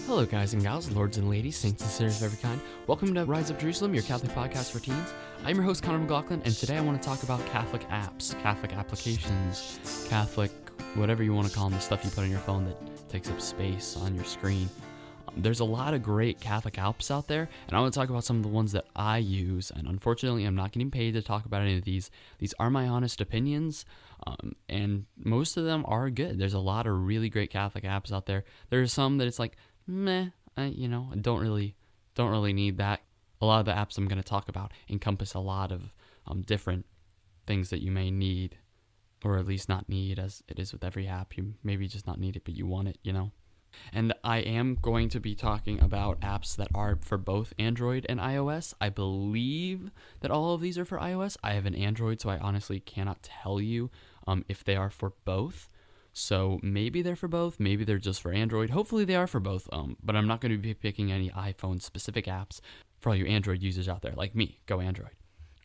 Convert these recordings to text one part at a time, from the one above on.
Hello guys and gals, lords and ladies, saints and sinners of every kind. Welcome to Rise Up Jerusalem, your Catholic podcast for teens. I'm your host, Connor McLaughlin, and today I want to talk about Catholic apps, Catholic applications, Catholic, whatever you want to call them, the stuff you put on your phone that takes up space on your screen. There's a lot of great Catholic apps out there, and I want to talk about some of the ones that I use, and unfortunately I'm not getting paid to talk about any of these. These are my honest opinions, and most of them are good. There's a lot of really great Catholic apps out there. There's some that it's like, meh, I don't really need that. A lot of the apps I'm going to talk about encompass a lot of different things that you may need, or at least not need, as it is with every app. You maybe just not need it, but you want it, And I am going to be talking about apps that are for both Android and iOS. I believe that all of these are for iOS. I have an Android, so I honestly cannot tell you if they are for both. So maybe they're for both, maybe they're just for Android. Hopefully they are for both, but I'm not going to be picking any iPhone-specific apps for all you Android users out there, like me. Go Android.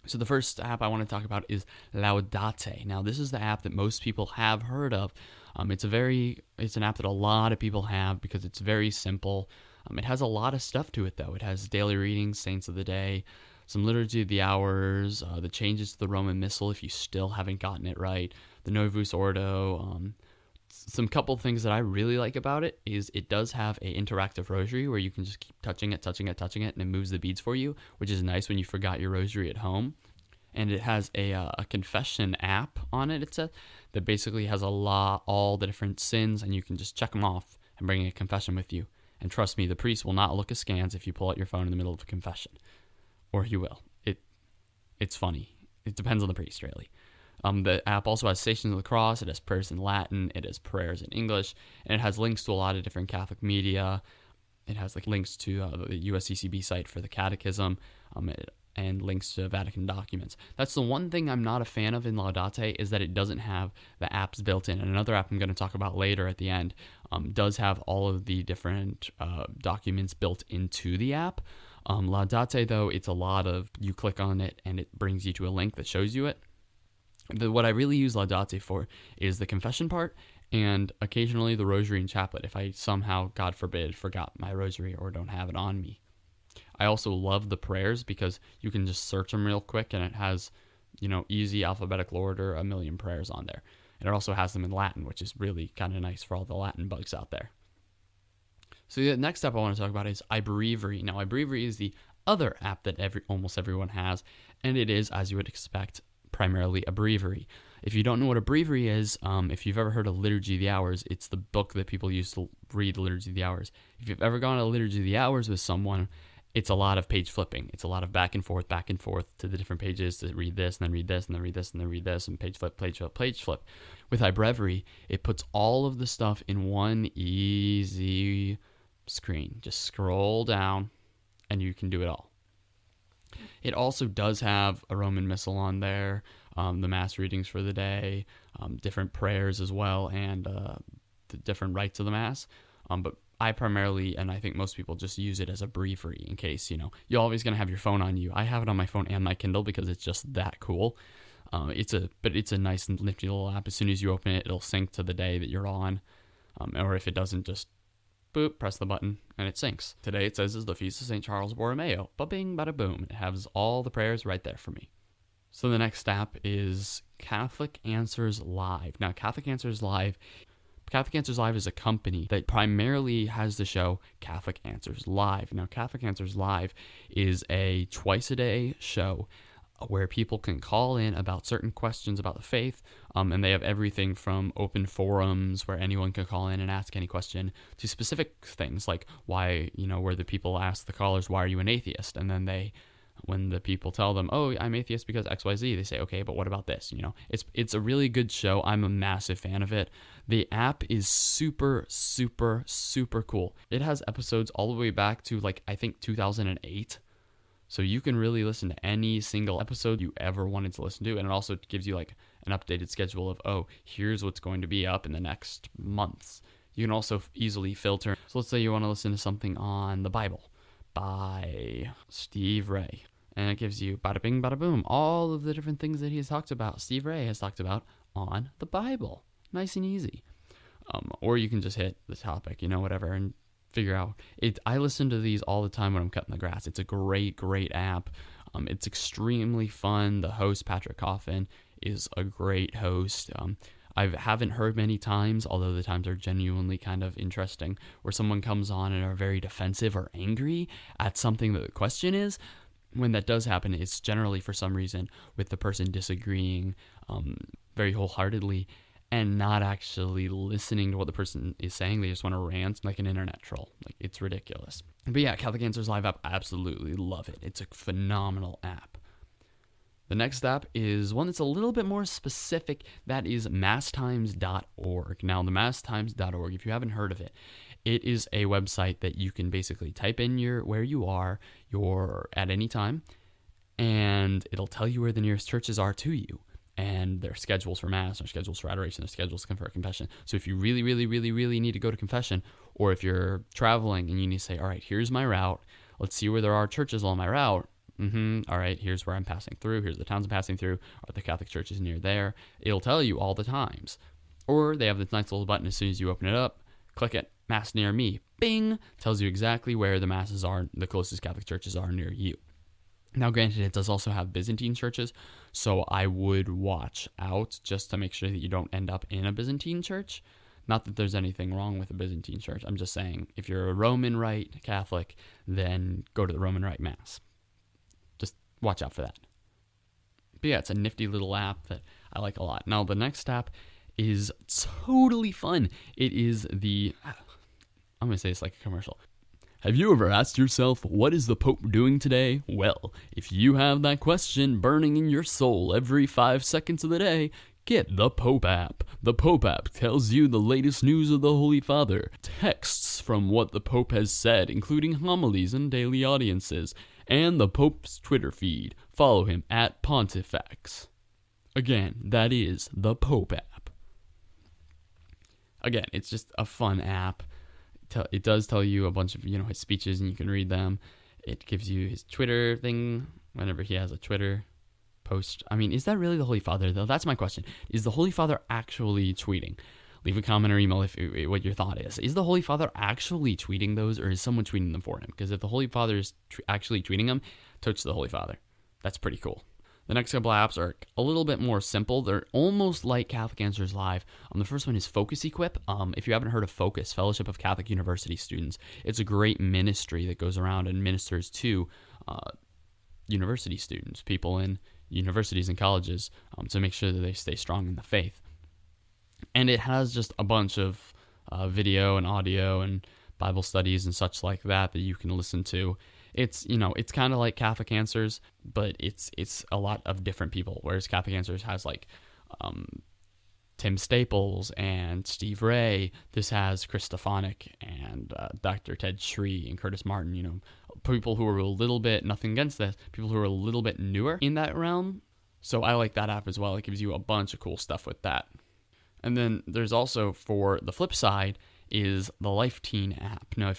So the first app I want to talk about is LadotA. Now, this is the app that most people have heard of. It's an app that a lot of people have because it's very simple. It has a lot of stuff to it, though. It has daily readings, saints of the day, some liturgy of the hours, the changes to the Roman Missal if you still haven't gotten it right, the Novus Ordo. Some couple things that I really like about it is it does have a interactive rosary where you can just keep touching it, and it moves the beads for you, which is nice when you forgot your rosary at home. And it has a confession app on it, it says, that basically has all the different sins, and you can just check them off and bring a confession with you. And trust me, the priest will not look askance if you pull out your phone in the middle of a confession. Or he will. It's funny. It depends on the priest, really. The app also has Stations of the Cross, it has prayers in Latin, it has prayers in English, and it has links to a lot of different Catholic media. It has links to the USCCB site for the Catechism, and links to Vatican documents. That's the one thing I'm not a fan of in LadotA, is that it doesn't have the apps built in. And another app I'm going to talk about later at the end does have all of the different documents built into the app. LadotA, though, it's a lot of, you click on it and it brings you to a link that shows you it. What I really use LadotA for is the confession part, and occasionally the rosary and chaplet if I somehow, God forbid, forgot my rosary or don't have it on me. I also love the prayers because you can just search them real quick, and it has, easy alphabetical order, a million prayers on there. And it also has them in Latin, which is really kind of nice for all the Latin bugs out there. So the next app I want to talk about is Ibreviary. Now, Ibreviary is the other app that almost everyone has, and it is, as you would expect, primarily a breviary. If you don't know what a breviary is, if you've ever heard of Liturgy of the Hours, it's the book that people use to read the Liturgy of the Hours. If you've ever gone to Liturgy of the Hours with someone, it's a lot of page flipping. It's a lot of back and forth to the different pages to read this, and then read this, and then read this, and then read this, and page flip, page flip, page flip. With Ibreviary, it puts all of the stuff in one easy screen. Just scroll down, and you can do it all. It also does have a Roman Missal on there, the Mass readings for the day, different prayers as well, and the different rites of the Mass. But I primarily, and I think most people, just use it as a breviary in case, you're always going to have your phone on you. I have it on my phone and my Kindle because it's just that cool. It's a nice and nifty little app. As soon as you open it, it'll sync to the day that you're on. Or if it doesn't, just boop, press the button, and it syncs. Today it says is the Feast of St. Charles Borromeo. Ba-bing, bada-boom. It has all the prayers right there for me. So the next app is Catholic Answers Live. Now, Catholic Answers Live is a company that primarily has the show Catholic Answers Live. Now, Catholic Answers Live is a twice-a-day show where people can call in about certain questions about the faith, and they have everything from open forums where anyone can call in and ask any question to specific things like why, where the people ask the callers, why are you an atheist? And then when the people tell them, oh, I'm atheist because XYZ, they say, okay, but what about this? It's a really good show. I'm a massive fan of it. The app is super, super, super cool. It has episodes all the way back to I think 2008. So you can really listen to any single episode you ever wanted to listen to. And it also gives you an updated schedule of, oh, here's what's going to be up in the next months. You can also easily filter. So let's say you want to listen to something on the Bible by Steve Ray. And it gives you bada bing, bada boom, all of the different things that he has talked about, Steve Ray has talked about on the Bible. Nice and easy. or you can just hit the topic, whatever, and figure out it. I listen to these all the time when I'm cutting the grass. It's a great app. It's extremely fun. The host, Patrick Coffin, is a great host. I haven't heard many times, although the times are genuinely kind of interesting, where someone comes on and are very defensive or angry at something that the question is. When that does happen, it's generally for some reason with the person disagreeing very wholeheartedly and not actually listening to what the person is saying. They just want to rant like an internet troll. Like, it's ridiculous. But yeah, Catholic Answers Live app, I absolutely love it. It's a phenomenal app. The next app is one that's a little bit more specific. That is Masstimes.org. Now, the Masstimes.org, if you haven't heard of it, it is a website that you can basically type in where you are at any time, and it'll tell you where the nearest churches are to you, and their schedules for Mass, their schedules for adoration, their schedules for confession. So if you really, really, really, really need to go to confession, or if you're traveling and you need to say, all right, here's my route. Let's see where there are churches on my route. All right, here's where I'm passing through. Here's the towns I'm passing through. Are the Catholic churches near there? It'll tell you all the times. Or they have this nice little button as soon as you open it up. Click it. Mass near me. Bing! Tells you exactly where the masses are, the closest Catholic churches are near you. Now, granted, it does also have Byzantine churches, so I would watch out just to make sure that you don't end up in a Byzantine church. Not that there's anything wrong with a Byzantine church. I'm just saying, if you're a Roman Rite Catholic, then go to the Roman Rite Mass. Just watch out for that. But yeah, it's a nifty little app that I like a lot. Now, the next app is totally fun. It is I'm going to say this like a commercial. Have you ever asked yourself, what is the Pope doing today? Well, if you have that question burning in your soul every 5 seconds of the day, get the Pope app. The Pope app tells you the latest news of the Holy Father, texts from what the Pope has said, including homilies and daily audiences, and the Pope's Twitter feed. Follow him at Pontifex. Again, that is the Pope app. Again, it's just a fun app. It does tell you a bunch of, his speeches, and you can read them. It gives you his Twitter thing whenever he has a Twitter post. I mean, is that really the Holy Father, though? That's my question. Is the Holy Father actually tweeting? Leave a comment or email what your thought is. Is the Holy Father actually tweeting those, or is someone tweeting them for him? Because if the Holy Father is actually tweeting them, touch the Holy Father. That's pretty cool. The next couple apps are a little bit more simple. They're almost like Catholic Answers Live. The first one is Focus Equip. If you haven't heard of Focus, Fellowship of Catholic University Students, it's a great ministry that goes around and ministers to university students, people in universities and colleges, to make sure that they stay strong in the faith. And it has just a bunch of video and audio and Bible studies and such like that you can listen to. It's kind of like Catholic Answers, but it's a lot of different people. Whereas Catholic Answers has like Tim Staples and Steve Ray. This has Chris Stefanik and Dr. Ted Shree and Curtis Martin. People who are a little bit, nothing against this, people who are a little bit newer in that realm. So I like that app as well. It gives you a bunch of cool stuff with that. And then there's also, for the flip side, is the Life Teen app. Now,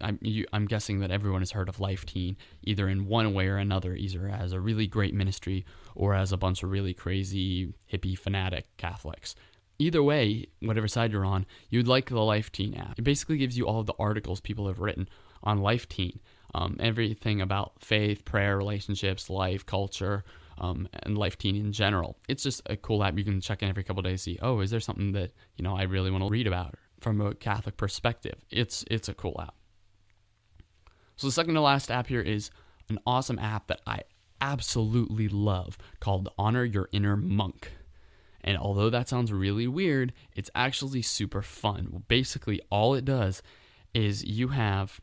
I'm guessing that everyone has heard of Life Teen, either in one way or another, either as a really great ministry or as a bunch of really crazy, hippie, fanatic Catholics. Either way, whatever side you're on, you'd like the Life Teen app. It basically gives you all of the articles people have written on Life Teen. Everything about faith, prayer, relationships, life, culture, and Life Teen in general. It's just a cool app. You can check in every couple of days, see, is there something that, I really want to read about from a Catholic perspective. It's a cool app. So the second to last app here is an awesome app that I absolutely love called Honor Your Inner Monk. And although that sounds really weird, it's actually super fun. Basically, all it does is you have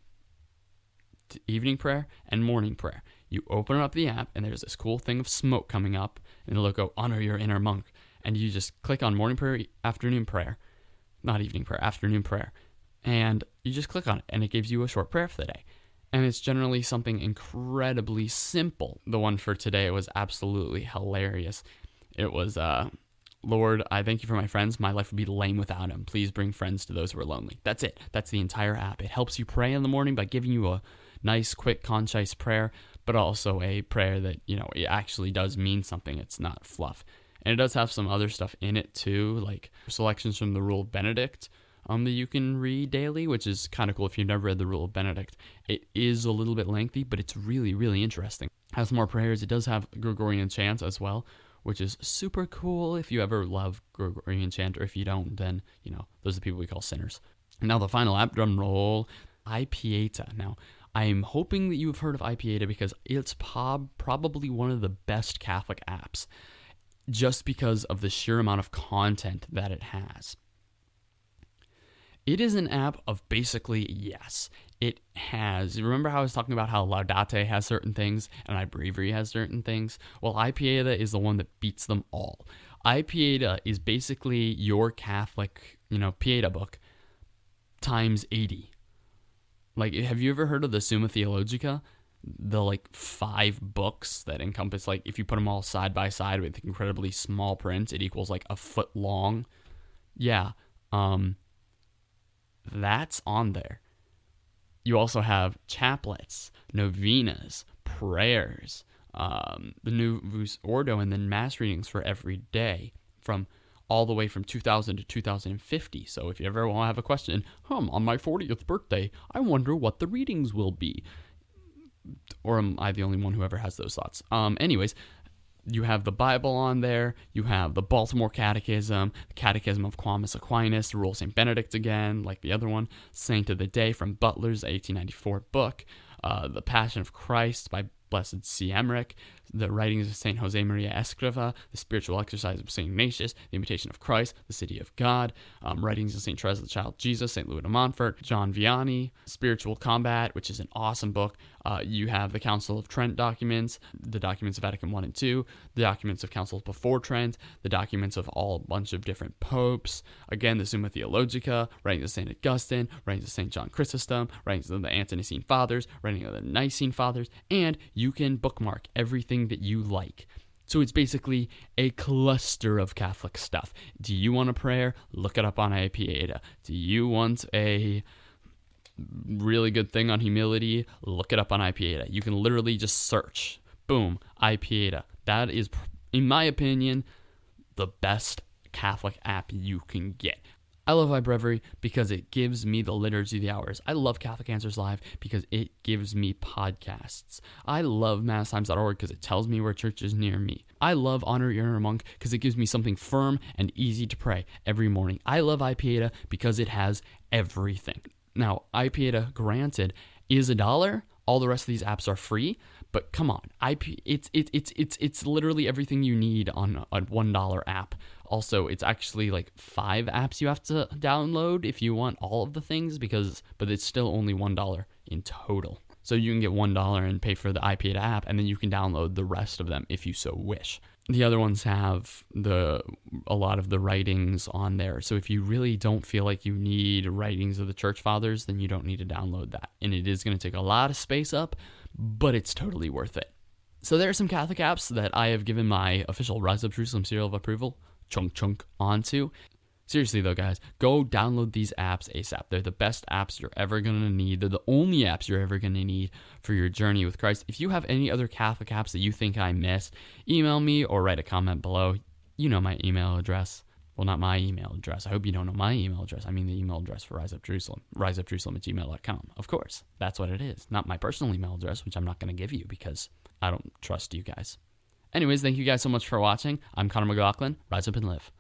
evening prayer and morning prayer. You open up the app, and there's this cool thing of smoke coming up, and it'll go, Honor Your Inner Monk. And you just click on morning prayer, afternoon prayer. Not evening prayer, afternoon prayer. And you just click on it, and it gives you a short prayer for the day. And it's generally something incredibly simple. The one for today was absolutely hilarious. It was, Lord, I thank you for my friends. My life would be lame without them. Please bring friends to those who are lonely. That's it. That's the entire app. It helps you pray in the morning by giving you a nice, quick, concise prayer, but also a prayer that, it actually does mean something. It's not fluff. And it does have some other stuff in it too, like selections from the Rule of Benedict that you can read daily, which is kind of cool if you've never read the Rule of Benedict. It is a little bit lengthy, but it's really, really interesting. It has more prayers. It does have Gregorian chants as well, which is super cool if you ever love Gregorian chant, or if you don't, then, those are the people we call sinners. Now the final app, drum roll, iPieta. Now, I'm hoping that you've heard of iPieta because it's probably one of the best Catholic apps, just because of the sheer amount of content that it has. It is an app of basically, yes, it has, remember how I was talking about how LadotA has certain things and Ibreviary has certain things? Well, iPieta is the one that beats them all. iPieta is basically your Catholic, Pieta book times 80. Like, have you ever heard of the Summa Theologica? The 5 books that encompass, if you put them all side by side with incredibly small print, it equals a foot long. Yeah. That's on there. You also have chaplets, novenas, prayers, the Novus Ordo, and then mass readings for every day from all the way from 2000 to 2050. So if you ever want to have a question, on my 40th birthday, I wonder what the readings will be. Or am I the only one who ever has those thoughts? Anyways, you have the Bible on there. You have the Baltimore Catechism, the Catechism of Quamus Aquinas, the Rule of St. Benedict again, like the other one, Saint of the Day from Butler's 1894 book, the Passion of Christ by Blessed C. Emmerich, the writings of St. Jose Maria Escriva, the Spiritual Exercise of St. Ignatius, the Imitation of Christ, the City of God, writings of St. Therese of the Child Jesus, St. Louis de Montfort, John Vianney, Spiritual Combat, which is an awesome book. You have the Council of Trent documents, the documents of Vatican I and II, the documents of councils before Trent, the documents of a bunch of different popes, again, the Summa Theologica, writings of St. Augustine, writings of St. John Chrysostom, writings of the Ante-Nicene Fathers, writings of the Nicene Fathers, and you can bookmark everything that you like. So it's basically a cluster of Catholic stuff. Do you want a prayer? Look it up on iPieta. Do you want a really good thing on humility? Look it up on iPieta. You can literally just search. Boom, iPieta. That is, in my opinion, the best Catholic app you can get. I love Ibreviary because it gives me the Liturgy of the Hours. I love Catholic Answers Live because it gives me podcasts. I love Masstimesorg because it tells me where church is near me. I love Honor Your Inner Monk because it gives me something firm and easy to pray every morning. I love iPieta because it has everything. Now, iPieta, granted, is $1. All the rest of these apps are free, but come on, it's literally everything you need on a $1 app. Also, it's actually 5 apps you have to download if you want all of the things, but it's still only $1 in total. So you can get $1 and pay for the iPieta app, and then you can download the rest of them if you so wish. The other ones have a lot of the writings on there. So if you really don't feel like you need writings of the Church Fathers, then you don't need to download that. And it is going to take a lot of space up, but it's totally worth it. So there are some Catholic apps that I have given my official Rise Up Jerusalem seal of approval, chunk onto. Seriously though, guys, go download these apps ASAP. They're the best apps you're ever going to need. They're the only apps you're ever going to need for your journey with Christ. If you have any other Catholic apps that you think I missed, email me or write a comment below. You know my email address. Well, not my email address. I hope you don't know my email address. I mean the email address for Rise Up Jerusalem. riseupjerusalem@gmail.com. Of course, that's what it is. Not my personal email address, which I'm not going to give you because I don't trust you guys. Anyways, thank you guys so much for watching. I'm Connor McLaughlin. Rise up and live.